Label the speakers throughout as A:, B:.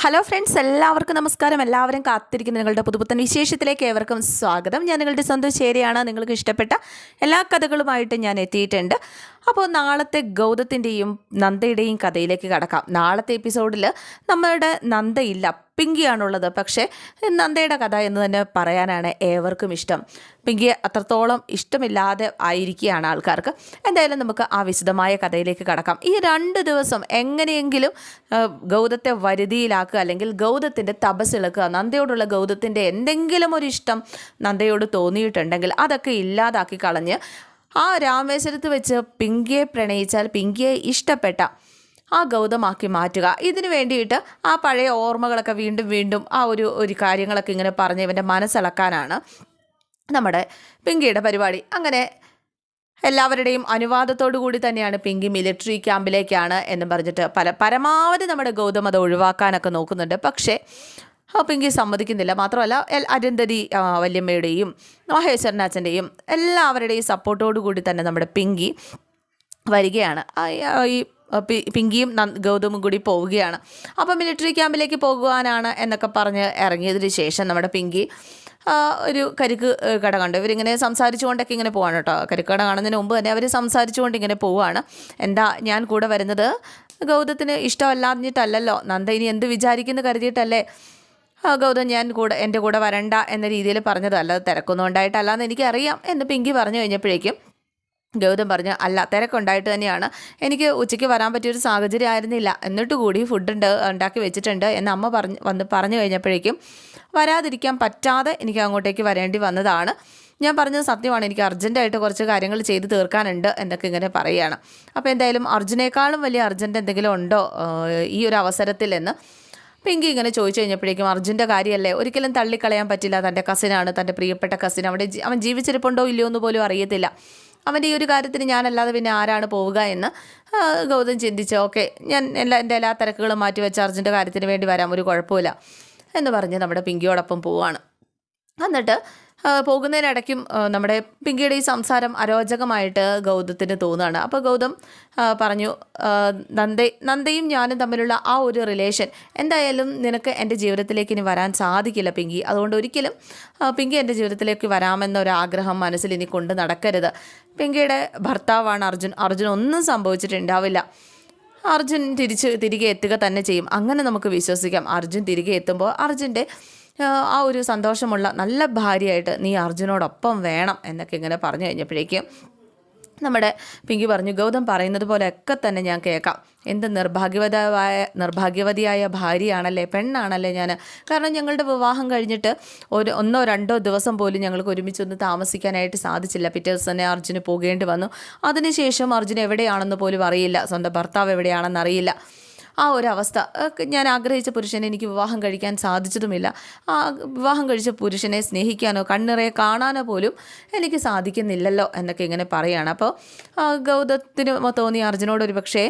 A: Hello friends, എല്ലാവർക്കും നമസ്കാരം. എല്ലാവരും കാത്തിരിക്കുന്ന നിങ്ങളുടെ പുതുപുത്തൻ വിശേഷത്തിലേക്ക് ഏവർക്കും സ്വാഗതം. ഞാൻ നിങ്ങളുടെ സ്വന്തം ശരിയാണ്. നിങ്ങൾക്ക് ഇഷ്ടപ്പെട്ട എല്ലാ കഥകളുമായിട്ട് ഞാൻ എത്തിയിട്ടുണ്ട്. അപ്പോൾ നാളത്തെ ഗൗതത്തിൻ്റെയും നന്ദയുടെയും കഥയിലേക്ക് കടക്കാം. നാളത്തെ എപ്പിസോഡിൽ നമ്മളുടെ നന്ദയില്ല, പിങ്കിയാണുള്ളത്. പക്ഷേ നന്ദയുടെ കഥ എന്ന് തന്നെ പറയാനാണ് ഏവർക്കും ഇഷ്ടം. പിങ്കിയെ അത്രത്തോളം ഇഷ്ടമില്ലാതെ ആയിരിക്കുകയാണ് ആൾക്കാർക്ക്. എന്തായാലും നമുക്ക് ആ വിശദമായ കഥയിലേക്ക് കടക്കാം. ഈ 2 ദിവസം എങ്ങനെയെങ്കിലും ഗൗതത്തെ വരുതിയിലാക്കുക, അല്ലെങ്കിൽ ഗൗതത്തിൻ്റെ തപസ്സിളക്കുക. നന്ദയോടുള്ള ഗൗതത്തിൻ്റെ എന്തെങ്കിലും ഒരു ഇഷ്ടം നന്ദയോട് തോന്നിയിട്ടുണ്ടെങ്കിൽ അതൊക്കെ ഇല്ലാതാക്കി കളഞ്ഞ് ആ രാമേശ്വരത്ത് വെച്ച് പിങ്കിയെ പ്രണയിച്ചാൽ പിങ്കിയെ ഇഷ്ടപ്പെട്ട ആ ഗൗതമാക്കി മാറ്റുക. ഇതിന് വേണ്ടിയിട്ട് ആ പഴയ ഓർമ്മകളൊക്കെ വീണ്ടും വീണ്ടും ആ ഒരു കാര്യങ്ങളൊക്കെ ഇങ്ങനെ പറഞ്ഞ് ഇവൻ്റെ മനസ്സിളക്കാനാണ് നമ്മുടെ പിങ്കിയുടെ പരിപാടി. അങ്ങനെ എല്ലാവരുടെയും അനുവാദത്തോടു കൂടി തന്നെയാണ് പിങ്കി മിലിറ്ററി ക്യാമ്പിലേക്കാണ് എന്ന് പറഞ്ഞിട്ട് പരമാവധി നമ്മുടെ ഗൗതം അത് ഒഴിവാക്കാനൊക്കെ നോക്കുന്നുണ്ട്. പക്ഷേ പിങ്കി സമ്മതിക്കുന്നില്ല. മാത്രമല്ല അരുന്ധതി വല്യമ്മയുടെയും മഹേശ്വരൻ അച്ഛൻ്റെയും എല്ലാവരുടെയും സപ്പോർട്ടോടു കൂടി തന്നെ നമ്മുടെ പിങ്കി വരികയാണ്. ഈ പിങ്കിയും ഗൗതമും കൂടി പോവുകയാണ്. അപ്പോൾ മിലിറ്ററി ക്യാമ്പിലേക്ക് പോകുവാനാണ് എന്നൊക്കെ പറഞ്ഞ് ഇറങ്ങിയതിന് ശേഷം നമ്മുടെ പിങ്കി ഒരു കരിക്ക് കട കണ്ടു. ഇവരിങ്ങനെ സംസാരിച്ചുകൊണ്ടൊക്കെ ഇങ്ങനെ പോവാണ് കേട്ടോ. കരിക്ക് കട കാണുന്നതിന് മുമ്പ് തന്നെ അവർ സംസാരിച്ചുകൊണ്ട് ഇങ്ങനെ പോവുകയാണ്. എന്താ ഞാൻ കൂടെ വരുന്നത് ഗൗതത്തിന് ഇഷ്ടമല്ലാഞ്ഞിട്ടല്ലല്ലോ, നന്ദ ഇനി എന്ത് വിചാരിക്കുന്നു കരുതിയിട്ടല്ലേ ഗൗതം എൻ്റെ കൂടെ വരണ്ട എന്ന രീതിയിൽ പറഞ്ഞത്, അല്ലാതെ തിരക്കൊന്നും ഉണ്ടായിട്ടല്ലാന്ന് എനിക്കറിയാം എന്ന് പിങ്കി പറഞ്ഞു കഴിഞ്ഞപ്പോഴേക്കും ഗൗതം പറഞ്ഞു, അല്ല തിരക്കുണ്ടായിട്ട് തന്നെയാണ്, എനിക്ക് ഉച്ചയ്ക്ക് വരാൻ പറ്റിയൊരു സാഹചര്യം ആയിരുന്നില്ല, എന്നിട്ട് കൂടി ഫുഡ് ഉണ്ടാക്കി വെച്ചിട്ടുണ്ട് എന്ന് അമ്മ പറഞ്ഞു കഴിഞ്ഞപ്പോഴേക്കും വരാതിരിക്കാൻ പറ്റാതെ എനിക്ക് അങ്ങോട്ടേക്ക് വരേണ്ടി വന്നതാണ്. ഞാൻ പറഞ്ഞത് സത്യമാണ്, എനിക്ക് അർജൻറ്റായിട്ട് കുറച്ച് കാര്യങ്ങൾ ചെയ്ത് തീർക്കാനുണ്ട് എന്നൊക്കെ ഇങ്ങനെ പറയുകയാണ്. അപ്പോൾ എന്തായാലും അർജുനേക്കാളും വലിയ അർജൻറ്റ് എന്തെങ്കിലും ഉണ്ടോ ഈ ഒരു അവസരത്തിൽ എന്ന് പിങ്കി ഇങ്ങനെ ചോദിച്ചു കഴിഞ്ഞപ്പോഴേക്കും അർജുൻ്റെ കാര്യമല്ലേ, ഒരിക്കലും തള്ളിക്കളയാൻ പറ്റില്ല. തൻ്റെ കസിനാണ്, തൻ്റെ പ്രിയപ്പെട്ട കസിൻ. അവൻ ജീവിച്ചിരിപ്പുണ്ടോ ഇല്ലയോ എന്ന് പോലും അറിയത്തില്ല. അവൻ്റെ ഈ ഒരു കാര്യത്തിന് ഞാനല്ലാതെ പിന്നെ ആരാണ് പോവുക എന്ന് ഗൗതം ചിന്തിച്ച്, ഓക്കെ ഞാൻ എൻ്റെ എല്ലാ തിരക്കുകളും മാറ്റി വെച്ച് അർജുൻ്റെ കാര്യത്തിന് വേണ്ടി വരാം, ഒരു കുഴപ്പമില്ല എന്ന് പറഞ്ഞ് നമ്മുടെ പിങ്കിയോടൊപ്പം പോവുകയാണ്. എന്നിട്ട് പോകുന്നതിനിടയ്ക്കും നമ്മുടെ പിങ്കിയുടെ ഈ സംസാരം അരോചകമായിട്ട് ഗൗതത്തിന് തോന്നുകയാണ്. അപ്പോൾ ഗൗതം പറഞ്ഞു, നന്ദയും ഞാനും തമ്മിലുള്ള ആ ഒരു റിലേഷൻ എന്തായാലും നിനക്ക് എൻ്റെ ജീവിതത്തിലേക്ക് ഇനി വരാൻ സാധിക്കില്ല പിങ്കി. അതുകൊണ്ട് ഒരിക്കലും പിങ്കി എൻ്റെ ജീവിതത്തിലേക്ക് വരാമെന്നൊരാഗ്രഹം മനസ്സിൽ ഇനി കൊണ്ട് നടക്കരുത്. പിങ്കിയുടെ ഭർത്താവാണ് അർജുൻ ഒന്നും സംഭവിച്ചിട്ടുണ്ടാവില്ല. അർജുൻ തിരികെ എത്തുക തന്നെ ചെയ്യും. അങ്ങനെ നമുക്ക് വിശ്വസിക്കാം. അർജുൻ തിരികെ എത്തുമ്പോൾ അർജുൻ്റെ ആ ഒരു സന്തോഷമുള്ള നല്ല ഭാര്യയായിട്ട് നീ അർജുനോടൊപ്പം വേണം എന്നൊക്കെ ഇങ്ങനെ പറഞ്ഞു കഴിഞ്ഞപ്പോഴേക്കും നമ്മുടെ പിങ്കി പറഞ്ഞു, ഗൗതം പറയുന്നത് പോലെയൊക്കെ തന്നെ ഞാൻ കേൾക്കാം. എന്ത് നിർഭാഗ്യവതിയായ ഭാര്യയാണല്ലേ, പെണ്ണാണല്ലേ ഞാൻ. കാരണം ഞങ്ങളുടെ വിവാഹം കഴിഞ്ഞിട്ട് 1-2 ദിവസം പോലും ഞങ്ങൾക്ക് ഒരുമിച്ചൊന്ന് താമസിക്കാനായിട്ട് സാധിച്ചില്ല. പിറ്റേ ദിവസം തന്നെ അർജുന് പോകേണ്ടി വന്നു. അതിനുശേഷം അർജുൻ എവിടെയാണെന്ന് പോലും അറിയില്ല, സ്വന്തം ഭർത്താവ് എവിടെയാണെന്ന് അറിയില്ല. ആ ഒരവസ്ഥ, ഞാൻ ആഗ്രഹിച്ച പുരുഷനെ എനിക്ക് വിവാഹം കഴിക്കാൻ സാധിച്ചതുമില്ല. ആ വിവാഹം കഴിച്ച പുരുഷനെ സ്നേഹിക്കാനോ കണ്ണിറയെ കാണാനോ പോലും എനിക്ക് സാധിക്കുന്നില്ലല്ലോ എന്നൊക്കെ ഇങ്ങനെ പറയുകയാണ്. അപ്പോൾ ഗൗതത്തിന് തോന്നി അർജുനോട് ഒരു പക്ഷേ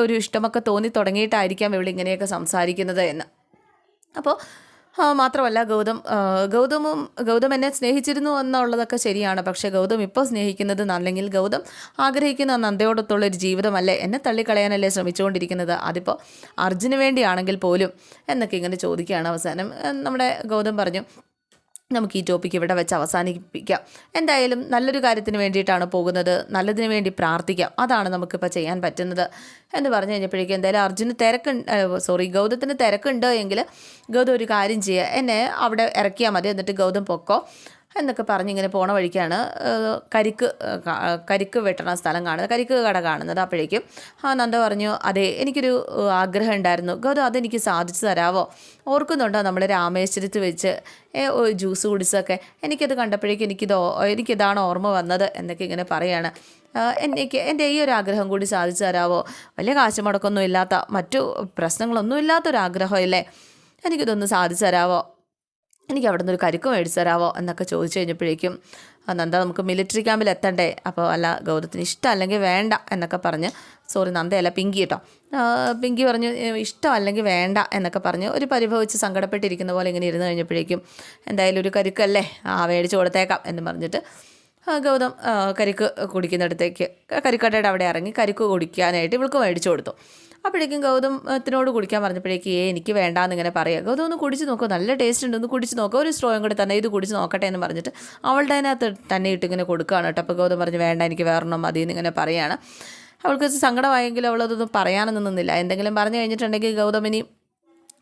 A: ഒരു ഇഷ്ടമൊക്കെ തോന്നി തുടങ്ങിയിട്ടായിരിക്കാം ഇവളിങ്ങനെയൊക്കെ സംസാരിക്കുന്നത് എന്ന്. അപ്പോൾ മാത്രമല്ല ഗൗതം എന്നെ സ്നേഹിച്ചിരുന്നു എന്നുള്ളതൊക്കെ ശരിയാണ്. പക്ഷേ ഗൗതം ഇപ്പോൾ സ്നേഹിക്കുന്നത്, അല്ലെങ്കിൽ ഗൗതം ആഗ്രഹിക്കുന്ന നന്ദയോടൊത്തുള്ളൊരു ജീവിതമല്ലേ, എന്നെ തള്ളിക്കളയാനല്ലേ ശ്രമിച്ചുകൊണ്ടിരിക്കുന്നത്, അതിപ്പോൾ അർജുന് വേണ്ടിയാണെങ്കിൽ പോലും എന്നൊക്കെ ഇങ്ങനെ ചോദിക്കുകയാണ്. അവസാനം നമ്മുടെ ഗൗതം പറഞ്ഞു, നമുക്ക് ഈ ടോപ്പിക്ക് ഇവിടെ വെച്ച് അവസാനിപ്പിക്കാം. എന്തായാലും നല്ലൊരു കാര്യത്തിന് വേണ്ടിയിട്ടാണ് പോകുന്നത്, നല്ലതിന് വേണ്ടി പ്രാർത്ഥിക്കാം, അതാണ് നമുക്കിപ്പോൾ ചെയ്യാൻ പറ്റുന്നത് എന്ന് പറഞ്ഞു കഴിഞ്ഞപ്പോഴേക്കും എന്തായാലും ഗൗതത്തിന് തിരക്കുണ്ട് എങ്കിൽ ഗൗതം ഒരു കാര്യം ചെയ്യുക, എന്നെ അവിടെ ഇറക്കിയാൽ മതി, എന്നിട്ട് ഗൗതം പൊക്കോ എന്നൊക്കെ പറഞ്ഞിങ്ങനെ പോണ വഴിക്കാണ് കരിക്ക് വെട്ടണ സ്ഥലം കാണുന്നത്, കരിക്ക് കട കാണുന്നത്. അപ്പോഴേക്കും നന്ദ പറഞ്ഞു, അതെ എനിക്കൊരു ആഗ്രഹം ഉണ്ടായിരുന്നു ഗൗതം, അതെനിക്ക് സാധിച്ചു തരാമോ? ഓർക്കുന്നുണ്ടോ നമ്മൾ രാമേശ്വരത്ത് വെച്ച് ജ്യൂസ് കുടിച്ചൊക്കെ? എനിക്കത് കണ്ടപ്പോഴേക്കും എനിക്കിതാണ് ഓർമ്മ വന്നത് എന്നൊക്കെ ഇങ്ങനെ പറയാണ്. എൻ്റെ ഈ ഒരു ആഗ്രഹം കൂടി സാധിച്ചു തരാമോ? വലിയ കാശ് മുടക്കൊന്നും ഇല്ലാത്ത, മറ്റു പ്രശ്നങ്ങളൊന്നും ഇല്ലാത്തൊരാഗ്രഹമല്ലേ, എനിക്കിതൊന്ന് സാധിച്ചു തരാമോ? എനിക്ക് അവിടെ നിന്നൊരു കരിക്ക് മേടിച്ചു തരാമോ എന്നൊക്കെ ചോദിച്ചു കഴിഞ്ഞപ്പോഴേക്കും നന്ദ, നമുക്ക് മിലിറ്ററി ക്യാമ്പിൽ എത്തണ്ടേ, അപ്പോൾ അല്ല ഗൗതത്തിന് ഇഷ്ടം അല്ലെങ്കിൽ വേണ്ട എന്നൊക്കെ പറഞ്ഞ്, നന്ദയല്ല പിങ്കി കേട്ടോ, പിങ്കി പറഞ്ഞു ഇഷ്ടം അല്ലെങ്കിൽ വേണ്ട എന്നൊക്കെ പറഞ്ഞ് ഒരു പരിഭവിച്ച് സങ്കടപ്പെട്ടിരിക്കുന്ന പോലെ ഇങ്ങനെ ഇരുന്ന് കഴിഞ്ഞപ്പോഴേക്കും എന്തായാലും ഒരു കരിക്കല്ലേ മേടിച്ച് കൊടുത്തേക്കാം എന്ന് പറഞ്ഞിട്ട് ഗൗതം കരിക്ക് കുടിക്കുന്നിടത്തേക്ക് കരിക്കടയുടെ അവിടെ ഇറങ്ങി കരിക്ക് കുടിക്കാനായിട്ട് ഇവൾക്ക് മേടിച്ചു കൊടുത്തു. അപ്പോഴേക്കും ഗൗതമത്തിനോട് കുടിക്കാൻ പറഞ്ഞപ്പോഴേക്കും എനിക്ക് വേണ്ടാന്ന് ഇങ്ങനെ പറയുക. ഗൗതം ഒന്ന് കുടിച്ച് നോക്കുക, നല്ല ടേസ്റ്റ് ഉണ്ട്, ഒന്ന് കുടിച്ച് നോക്കുക, ഒരു സ്ട്രോയും കൂടെ തന്നെ, ഇത് കുടിച്ച് നോക്കട്ടെ എന്ന് പറഞ്ഞിട്ട് അവളുടെ അതിനകത്ത് തന്നെ ഇട്ട് ഇങ്ങനെ കൊടുക്കുകയാണ് കേട്ടോ. അപ്പോൾ ഗൗതം പറഞ്ഞു വേണ്ട, എനിക്ക് വേറൊന്നും മതി എന്നിങ്ങനെ പറയുകയാണ്. അവൾക്ക് സങ്കടമായെങ്കിലും അവളതൊന്നും പറയാനൊന്നും നിന്നില്ല. എന്തെങ്കിലും പറഞ്ഞു കഴിഞ്ഞിട്ടുണ്ടെങ്കിൽ ഗൗതമിനി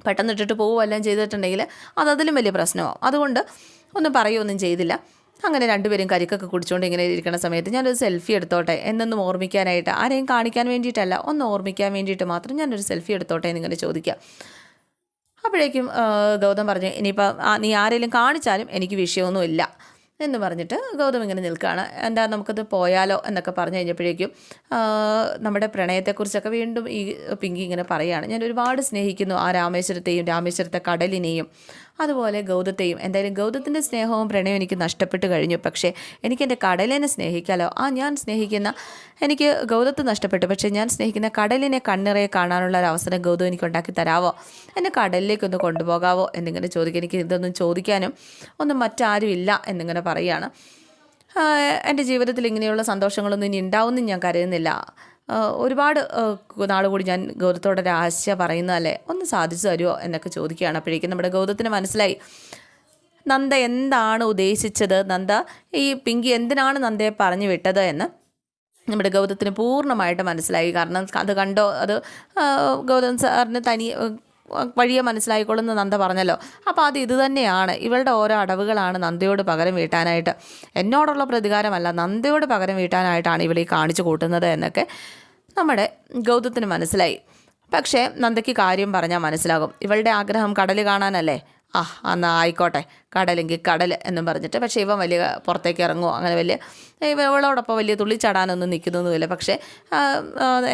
A: പെട്ടെന്ന് ഇട്ടിട്ട് പോവുകയെല്ലാം ചെയ്തിട്ടുണ്ടെങ്കിൽ അതിലും വലിയ പ്രശ്നമാവും. അതുകൊണ്ട് ഒന്നും പറയുകയൊന്നും ചെയ്തില്ല. അങ്ങനെ രണ്ടുപേരും കരിക്കൊക്കെ കുടിച്ചുകൊണ്ട് ഇങ്ങനെ ഇരിക്കുന്ന സമയത്ത് ഞാനൊരു സെൽഫി എടുത്തോട്ടെ എന്നൊന്നും ഓർമ്മിക്കാനായിട്ട്, ആരെയും കാണിക്കാൻ വേണ്ടിയിട്ടല്ല, ഒന്ന് ഓർമ്മിക്കാൻ വേണ്ടിയിട്ട് മാത്രം ഞാനൊരു സെൽഫി എടുത്തോട്ടെ എന്നിങ്ങനെ ചോദിക്കാം. അപ്പോഴേക്കും ഗൗതം പറഞ്ഞു ഇനിയിപ്പോൾ നീ ആരെങ്കിലും കാണിച്ചാലും എനിക്ക് വിഷയമൊന്നുമില്ല എന്ന് പറഞ്ഞിട്ട് ഗൗതം ഇങ്ങനെ നിൽക്കുകയാണ്. എന്താ നമുക്കത് പോയാലോ എന്നൊക്കെ പറഞ്ഞു കഴിഞ്ഞപ്പോഴേക്കും നമ്മുടെ പ്രണയത്തെക്കുറിച്ചൊക്കെ വീണ്ടും ഈ പിങ്കി ഇങ്ങനെ പറയുകയാണ്. ഞാൻ ഒരുപാട് സ്നേഹിക്കുന്നു ആ രാമേശ്വരത്തെയും രാമേശ്വരത്തെ കടലിനെയും അതുപോലെ ഗൗതത്തെയും. എന്തായാലും ഗൗതത്തിൻ്റെ സ്നേഹവും പ്രണയവും എനിക്ക് നഷ്ടപ്പെട്ട് കഴിഞ്ഞു. പക്ഷേ എനിക്ക് എൻ്റെ കടലിനെ സ്നേഹിക്കാമല്ലോ. ഞാൻ സ്നേഹിക്കുന്ന, എനിക്ക് ഗൗതത്ത് നഷ്ടപ്പെട്ടു, പക്ഷേ ഞാൻ സ്നേഹിക്കുന്ന കടലിനെ കണ്ണിറയെ കാണാനുള്ള ഒരു അവസരം ഗൗതം എനിക്ക് ഉണ്ടാക്കി തരാമോ, എന്നെ കടലിലേക്കൊന്ന് കൊണ്ടുപോകാവോ എന്നിങ്ങനെ ചോദിക്കുക. എനിക്ക് ഇതൊന്നും ചോദിക്കാനും ഒന്നും മറ്റാരും ഇല്ല എന്നിങ്ങനെ പറയുകയാണ്. എൻ്റെ ജീവിതത്തിൽ ഇങ്ങനെയുള്ള സന്തോഷങ്ങളൊന്നും ഇനി ഉണ്ടാവുമെന്ന് ഞാൻ കരുതുന്നില്ല. ഒരുപാട് നാൾ കൂടി ഞാൻ ഗൗതത്തോടൊരു ആശ പറയുന്നതല്ലേ, ഒന്ന് സാധിച്ചു തരുമോ എന്നൊക്കെ ചോദിക്കുകയാണ്. അപ്പോഴേക്കും നമ്മുടെ ഗൗതത്തിന് മനസ്സിലായി നന്ദ എന്താണ് ഉദ്ദേശിച്ചത്, നന്ദ ഈ പിങ്കി എന്തിനാണ് നന്ദയെ പറഞ്ഞു വിട്ടത് എന്ന് നമ്മുടെ ഗൗതത്തിന് പൂർണ്ണമായിട്ട് മനസ്സിലായി. കാരണം അത് കണ്ടോ, അത് ഗൗതം സാറിന് വഴിയെ മനസ്സിലായിക്കൊള്ളുന്ന നന്ദ പറഞ്ഞല്ലോ. അപ്പോൾ അത് ഇത് തന്നെയാണ്, ഇവളുടെ ഓരോ അടവുകളാണ് നന്ദയോട് പകരം വീട്ടാനായിട്ട്, എന്നോടുള്ള പ്രതികാരമല്ല, നന്ദയോട് പകരം വീട്ടാനായിട്ടാണ് ഇവളീ കാണിച്ചു കൂട്ടുന്നത് എന്നൊക്കെ നമ്മുടെ ഗൗതത്തിന് മനസ്സിലായി. പക്ഷേ നന്ദയ്ക്ക് കാര്യം പറഞ്ഞാൽ മനസ്സിലാകും. ഇവളുടെ ആഗ്രഹം കടൽ കാണാനല്ലേ, എന്നാൽ ആയിക്കോട്ടെ, കടലെങ്കിൽ കടൽ എന്നും പറഞ്ഞിട്ട്. പക്ഷേ ഇവൻ വലിയ പുറത്തേക്ക് ഇറങ്ങുമോ, അങ്ങനെ വലിയ ഇവളോടൊപ്പം വലിയ തുള്ളിച്ചാടാനൊന്നും നിൽക്കുന്നൊന്നുമില്ല. പക്ഷേ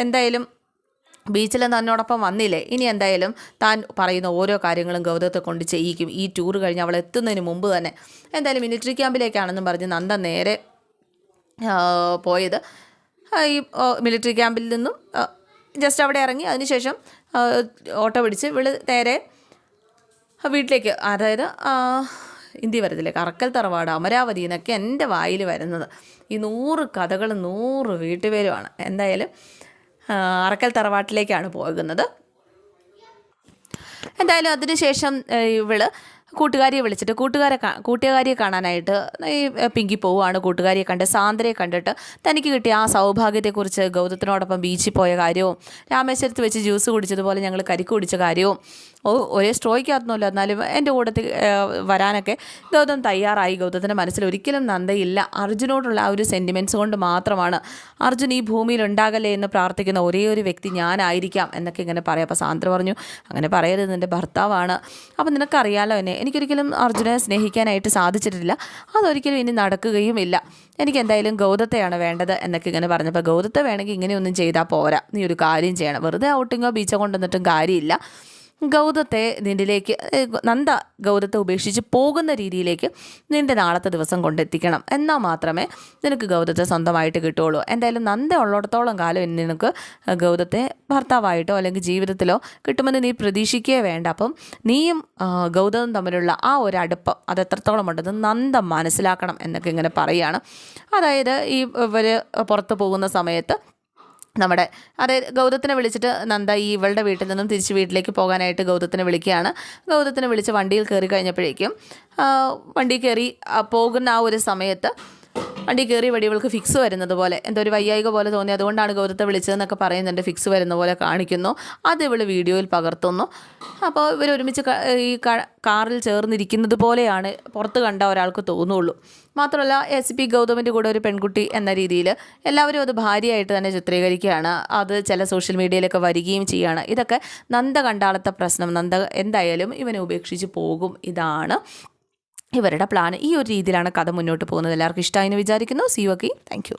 A: എന്തായാലും ബീച്ചിൽ തന്നോടൊപ്പം വന്നില്ലേ, ഇനി എന്തായാലും താൻ പറയുന്ന ഓരോ കാര്യങ്ങളും ഗൗതത്തെ കൊണ്ട് ചെയ്യിക്കും. ഈ ടൂർ കഴിഞ്ഞ് അവൾ എത്തുന്നതിന് മുമ്പ് തന്നെ എന്തായാലും മിലിറ്ററി ക്യാമ്പിലേക്കാണെന്നും പറഞ്ഞ് നന്ദ നേരെ പോയത്. ഈ മിലിറ്ററി ക്യാമ്പിൽ നിന്നും ജസ്റ്റ് അവിടെ ഇറങ്ങി അതിനുശേഷം ഓട്ടോ പിടിച്ച് നേരെ വീട്ടിലേക്ക്, അതായത് ഇന്ത്യ വരത്തിലേക്ക്, അറക്കൽ തറവാട്, അമരാവതി എന്നൊക്കെ എൻ്റെ വായിൽ വരുന്നത് ഈ 100 കഥകളും 100 വീട്ടുപേരുമാണ്. എന്തായാലും അറക്കൽ തറവാട്ടിലേക്കാണ് പോകുന്നത്. എന്തായാലും അതിനുശേഷം ഇവള് കൂട്ടുകാരിയെ വിളിച്ചിട്ട് കൂട്ടുകാരിയെ കാണാനായിട്ട് ഈ പിങ്കി പോവുകയാണ്. കൂട്ടുകാരിയെ കണ്ട് സാന്ദ്രയെ കണ്ടിട്ട് തനിക്ക് കിട്ടിയ ആ സൗഭാഗ്യത്തെക്കുറിച്ച് ഗൗതത്തിനോടൊപ്പം ബീച്ചിൽ പോയ കാര്യവും രാമേശ്വരത്ത് വെച്ച് ജ്യൂസ് കുടിച്ചതുപോലെ ഞങ്ങൾ കരിക്ക് കുടിച്ച കാര്യവും ഒരേ സ്ട്രോയ്ക്കകത്തൊന്നുമില്ല, എന്നാലും എൻ്റെ കൂട്ടത്തിൽ വരാനൊക്കെ ഗൗതം തയ്യാറായി. ഗൗതത്തിൻ്റെ മനസ്സിൽ ഒരിക്കലും നന്ദയില്ല, അർജുനോടുള്ള ആ ഒരു സെൻറ്റിമെൻറ്റ്സ് കൊണ്ട് മാത്രമാണ് അർജുൻ ഈ ഭൂമിയിൽ ഉണ്ടാകല്ലേ എന്ന് പ്രാർത്ഥിക്കുന്ന ഒരേ ഒരു വ്യക്തി ഞാനായിരിക്കാം എന്നൊക്കെ ഇങ്ങനെ പറയാം. അപ്പോൾ സാന്ദ്ര പറഞ്ഞു അങ്ങനെ പറയരുത്, നിൻ്റെ ഭർത്താവാണ്, അപ്പോൾ നിനക്കറിയാലോ എന്നെ, എനിക്കൊരിക്കലും അർജുനെ സ്നേഹിക്കാനായിട്ട് സാധിച്ചിട്ടില്ല, അതൊരിക്കലും ഇനി നടക്കുകയുമില്ല, എനിക്ക് എന്തായാലും ഗൗതത്തെയാണ് വേണ്ടത് എന്നൊക്കെ ഇങ്ങനെ പറഞ്ഞപ്പോൾ ഗൗതത്തെ വേണമെങ്കിൽ ഇങ്ങനെയൊന്നും ചെയ്താൽ പോരാ, നീ ഒരു കാര്യം ചെയ്യണം, വെറുതെ ഔട്ടിങ്ങോ ബീച്ചോ കൊണ്ടുവന്നിട്ടും കാര്യമില്ല, ഗൗതത്തെ നിന്നിലേക്ക് നന്ദ ഗൗതത്തെ ഉപേക്ഷിച്ച് പോകുന്ന രീതിയിലേക്ക് നിൻ്റെ നാളത്തെ ദിവസം കൊണ്ടെത്തിക്കണം, എന്നാൽ മാത്രമേ നിനക്ക് ഗൗതത്തെ സ്വന്തമായിട്ട് കിട്ടുകയുള്ളൂ. എന്തായാലും നന്ദ ഉള്ളിടത്തോളം കാലം നിനക്ക് ഗൗതത്തെ ഭർത്താവായിട്ടോ അല്ലെങ്കിൽ ജീവിതത്തിലോ കിട്ടുമെന്ന് നീ പ്രതീക്ഷിക്കുകയേ വേണ്ട. അപ്പം നീയും ഗൗതവും തമ്മിലുള്ള ആ ഒരു അടുപ്പം അത് എത്രത്തോളം ഉണ്ടെന്ന് നന്ദ മനസ്സിലാക്കണം എന്നൊക്കെ ഇങ്ങനെ പറയുകയാണ്. അതായത് ഈ ഇവർ പുറത്ത് പോകുന്ന സമയത്ത് അതായത് ഗൗതത്തിനെ വിളിച്ചിട്ട് നന്ദ ഈ ഇവളുടെ വീട്ടിൽ നിന്നും തിരിച്ച് വീട്ടിലേക്ക് പോകാനായിട്ട് ഗൗതത്തിനെ വിളിക്കുകയാണ്. ഗൗതത്തിനെ വിളിച്ച് വണ്ടിയിൽ കയറി കഴിഞ്ഞപ്പോഴേക്കും വണ്ടി കയറി പോകുന്ന ആ ഒരു സമയത്ത് വണ്ടി കയറി ഇവൾക്ക് ഫിക്സ് വരുന്നത് പോലെ എന്തോ ഒരു വയ്യായിക പോലെ തോന്നി, അതുകൊണ്ടാണ് ഗൗതത്തെ വിളിച്ചതെന്നൊക്കെ പറയുന്നുണ്ട്. ഫിക്സ് വരുന്ന പോലെ കാണിക്കുന്നു, അത് ഇവൾ വീഡിയോയിൽ പകർത്തുന്നു. അപ്പോൾ ഇവർ ഒരുമിച്ച് ഈ കാറിൽ ചേർന്നിരിക്കുന്നത് പോലെയാണ് പുറത്ത് കണ്ട ഒരാൾക്ക് തോന്നുള്ളൂ. മാത്രമല്ല SP ഗൗതമിൻ്റെ കൂടെ ഒരു പെൺകുട്ടി എന്ന രീതിയിൽ എല്ലാവരും അത് ഭാര്യയായിട്ട് തന്നെ ചിത്രീകരിക്കുകയാണ്. അത് ചില സോഷ്യൽ മീഡിയയിലൊക്കെ വരികയും ചെയ്യുകയാണ്. ഇതൊക്കെ നന്ദ കണ്ടാളത്തെ പ്രശ്നം, നന്ദ എന്തായാലും ഇവനെ ഉപേക്ഷിച്ച് പോകും, ഇതാണ് ഇവരുടെ പ്ലാൻ. ഈ ഒരു രീതിയിലാണ് കഥ മുന്നോട്ട് പോകുന്നത്. എല്ലാവർക്കും ഇഷ്ടമായി എന്ന് വിചാരിക്കുന്നു. C you again. Thank you.